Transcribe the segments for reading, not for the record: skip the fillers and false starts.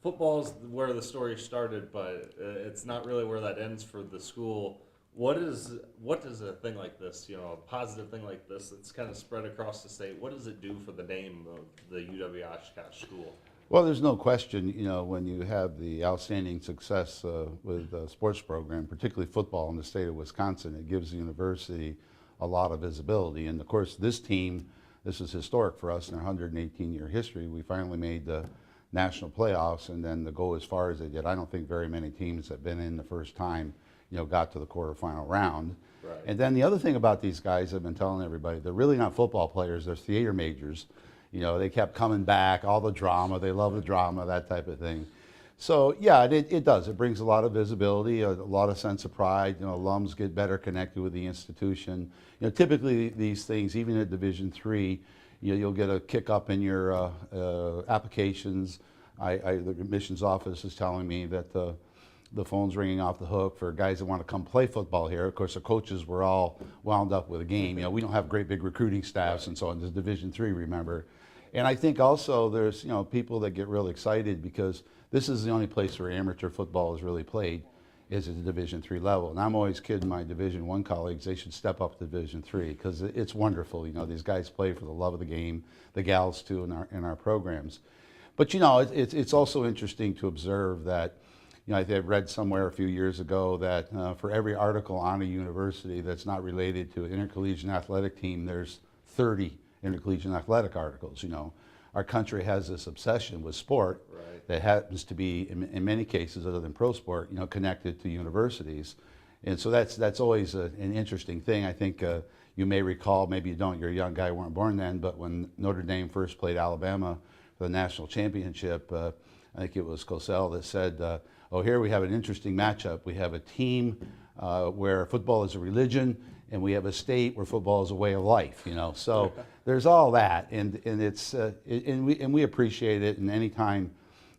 football's where the story started, but it's not really where that ends for the school. What does a thing like this, a positive thing like this that's kind of spread across the state, what does it do for the name of the UW Oshkosh school? Well, there's no question, when you have the outstanding success with the sports program, particularly football in the state of Wisconsin, it gives the university a lot of visibility. And of course, this team, this is historic for us in our 118-year history. We finally made the national playoffs and then to go as far as they did. I don't think very many teams that have been in the first time, got to the quarterfinal round. Right. And then the other thing about these guys, I've been telling everybody, they're really not football players, they're theater majors. They kept coming back, all the drama, they love the drama, that type of thing. So yeah, it does. It brings a lot of visibility, a lot of sense of pride. Alums get better connected with the institution. Typically these things, even at Division III, you'll get a kick up in your applications. The admissions office is telling me that the phone's ringing off the hook for guys that want to come play football here. Of course, the coaches were all wound up with a game. We don't have great big recruiting staffs and so on. There's Division III, remember. And I think also there's people that get real excited because this is the only place where amateur football is really played is at the Division III level. And I'm always kidding my Division I colleagues, they should step up to Division III because it's wonderful. These guys play for the love of the game, the gals too in our programs. But it's also interesting to observe that I read somewhere a few years ago that for every article on a university that's not related to an intercollegiate athletic team, there's 30 intercollegiate athletic articles. Our country has this obsession with sport that happens to be, in many cases, other than pro sport, connected to universities. And so that's always an interesting thing. I think you may recall, maybe you don't, you're a young guy, weren't born then, but when Notre Dame first played Alabama for the national championship, I think it was Cosell that said, oh, here we have an interesting matchup. We have a team where football is a religion, and we have a state where football is a way of life. So there's all that, and it's and we appreciate it. And anytime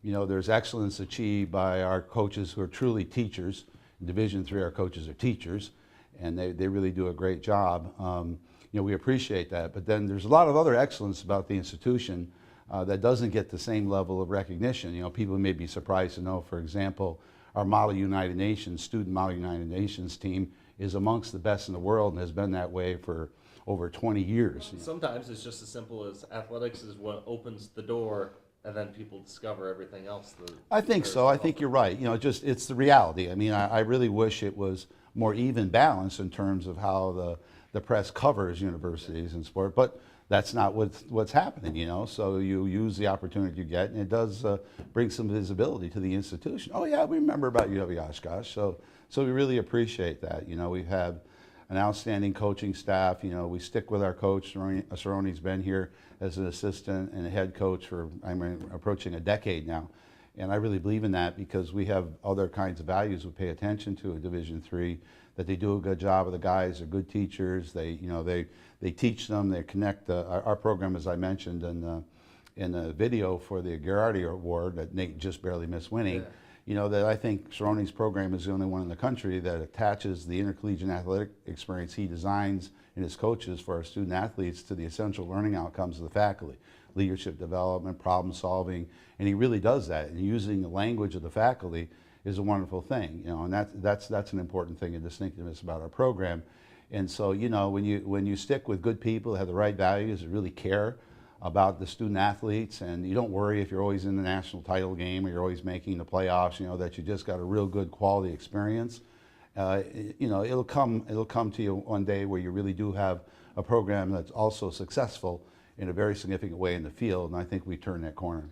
there's excellence achieved by our coaches who are truly teachers. In Division III, our coaches are teachers, and they really do a great job. We appreciate that. But then there's a lot of other excellence about the institution that doesn't get the same level of recognition. People may be surprised to know, for example, our Model United Nations, Student Model United Nations team is amongst the best in the world and has been that way for over 20 years. Sometimes it's just as simple as athletics is what opens the door, and then people discover everything else. I think so. I think you're right. It's the reality. I mean, I really wish it was more even balance in terms of how the press covers universities and sport, but that's not what's happening, so you use the opportunity you get, and it does bring some visibility to the institution. Oh yeah, we remember about UW Oshkosh, so we really appreciate that. We have an outstanding coaching staff. We stick with our coach. Cerrone's been here as an assistant and a head coach for approaching a decade now, and I really believe in that because we have other kinds of values we pay attention to in Division III. That they do a good job with the guys. They're good teachers. They teach them. They connect. Our program, as I mentioned in the video for the Gherardi Award that Nate just barely missed winning. That I think Cerrone's program is the only one in the country that attaches the intercollegiate athletic experience he designs and his coaches for our student athletes to the essential learning outcomes of the faculty, leadership development, problem solving, and he really does that. And using the language of the faculty is a wonderful thing, and that's an important thing and distinctiveness about our program. And so, when you stick with good people, have the right values, that really care about the student athletes, and you don't worry if you're always in the national title game or you're always making the playoffs, that you just got a real good quality experience. It'll come to you one day where you really do have a program that's also successful in a very significant way in the field, and I think we turned that corner.